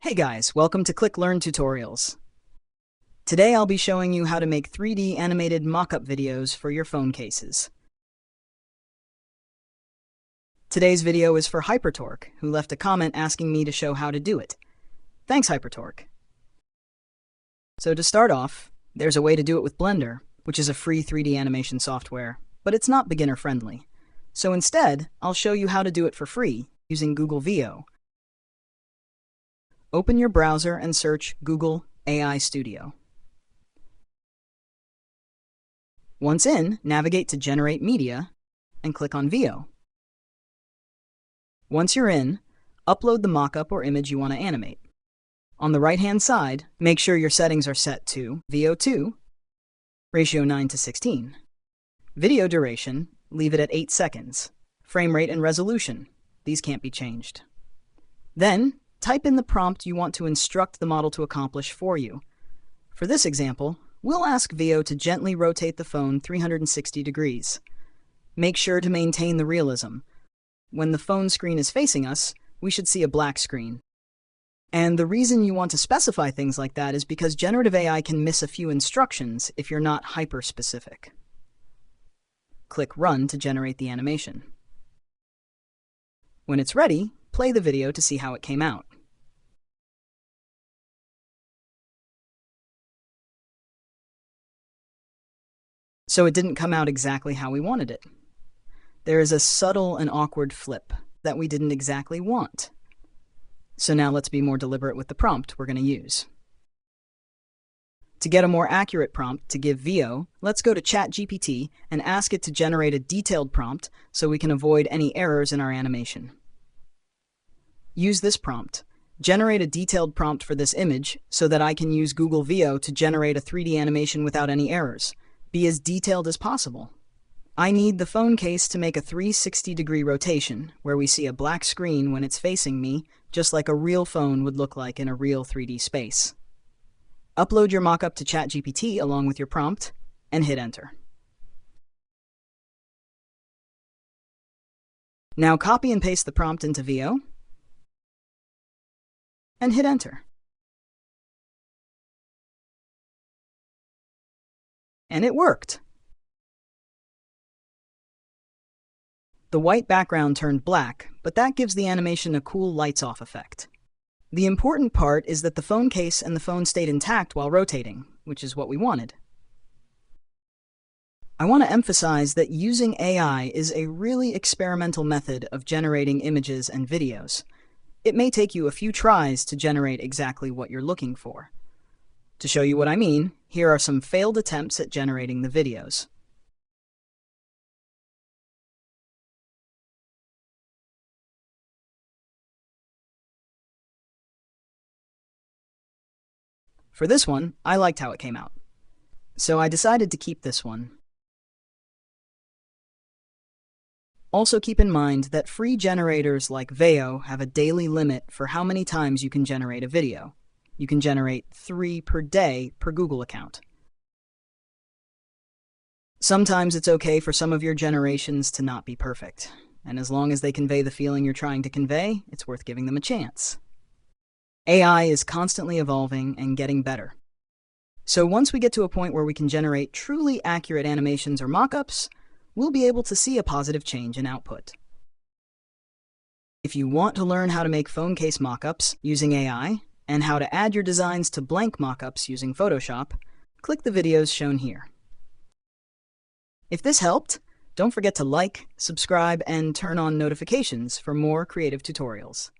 Hey guys, welcome to Click Learn Tutorials. Today I'll be showing you how to make 3D animated mockup videos for your phone cases. Today's video is for Hypertorque, who left a comment asking me to show how to do it. Thanks, Hypertorque. So to start off, there's a way to do it with Blender, which is a free 3D animation software, but it's not beginner-friendly. So instead, I'll show you how to do it for free using Google Veo. Open your browser and search Google AI Studio. Once in, navigate to Generate Media and click on Veo. Once you're in, upload the mockup or image you want to animate. On the right-hand side, make sure your settings are set to Veo 2, ratio 9:16. Video duration, leave it at 8 seconds. Frame rate and resolution, these can't be changed. Then, type in the prompt you want to instruct the model to accomplish for you. For this example, we'll ask Veo to gently rotate the phone 360 degrees. Make sure to maintain the realism. When the phone screen is facing us, we should see a black screen. And the reason you want to specify things like that is because generative AI can miss a few instructions if you're not hyper-specific. Click Run to generate the animation. When it's ready, play the video to see how it came out. So it didn't come out exactly how we wanted it. There is a subtle and awkward flip that we didn't exactly want. So now let's be more deliberate with the prompt we're going to use. To get a more accurate prompt to give Veo, let's go to ChatGPT and ask it to generate a detailed prompt so we can avoid any errors in our animation. Use this prompt. Generate a detailed prompt for this image so that I can use Google Veo to generate a 3D animation without any errors. Be as detailed as possible. I need the phone case to make a 360-degree rotation, where we see a black screen when it's facing me, just like a real phone would look like in a real 3D space. Upload your mockup to ChatGPT along with your prompt, and hit Enter. Now copy and paste the prompt into Veo, and hit Enter. And it worked. The white background turned black, but that gives the animation a cool lights-off effect. The important part is that the phone case and the phone stayed intact while rotating, which is what we wanted. I want to emphasize that using AI is a really experimental method of generating images and videos. It may take you a few tries to generate exactly what you're looking for. To show you what I mean, here are some failed attempts at generating the videos. For this one, I liked how it came out. So I decided to keep this one. Also keep in mind that free generators like Veo have a daily limit for how many times you can generate a video. You can generate 3 per day per Google account. Sometimes it's okay for some of your generations to not be perfect, and as long as they convey the feeling you're trying to convey, it's worth giving them a chance. AI is constantly evolving and getting better. So once we get to a point where we can generate truly accurate animations or mockups, we'll be able to see a positive change in output. If you want to learn how to make phone case mockups using AI, and how to add your designs to blank mockups using Photoshop, click the videos shown here. If this helped, don't forget to like, subscribe, and turn on notifications for more creative tutorials.